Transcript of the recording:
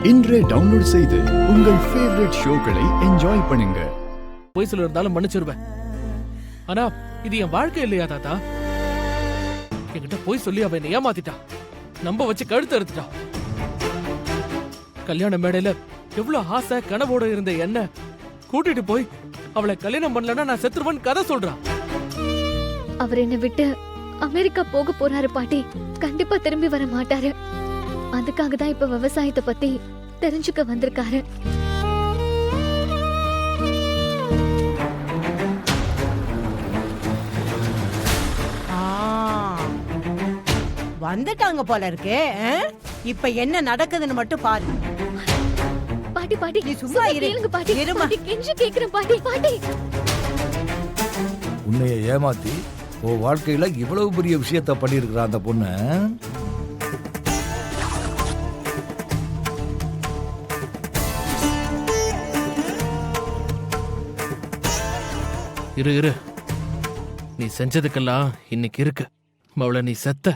இன்றே டவுன்லோட் செய்து உங்கள் ஃபேவரட் ஷோக்களை என்ஜாய் பண்ணுங்க. போய் சொல்ல இருந்தாலும் மன்னிச்சிருவேன். ஆனா இது என் வாழ்க்கை இல்லையா தாத்தா? என்கிட்ட போய் சொல்லி அவ என்னை ஏமாத்திட்டா, நம்ப வச்சு கழுத்து அறுத்துட்டா. கல்யாண மேடையில எவ்வளவு ஆசை கனவோட இருந்த என்ன கூட்டிட்டு போய் அவளை கல்யாணம் பண்ணலன்னா நான் செத்துருவன் கதை சொல்றான். அவர் என்னை விட்டு அமெரிக்கா போக போறாரு பாட்டி. கண்டிப்பா திரும்பி வர மாட்டாரு. அதுக்காக தான் இப்ப விவசாயத்தை பத்தி தெரிஞ்சுக்க வந்திருக்காரு. வந்துட்டாங்க போல இருக்கே. இப்ப என்ன நடக்குதுன்னு மட்டும் பாரு. பாட்டி பாட்டி நீ சும்மா இரு. கேளுங்க பாட்டி. இருமா. பாட்டி கெஞ்சி கேக்குறேன் பாட்டி. பாட்டி உன்னைய ஏமாத்தி உன் வாழ்க்கையில இவ்வளவு பெரிய விஷயத்த பண்ணியிருக்கிற அந்த பொண்ணு இரு இரு, நீ செஞ்சதுக்கெல்லாம் இன்னைக்கு இருக்கு. அவளை நீ செத்த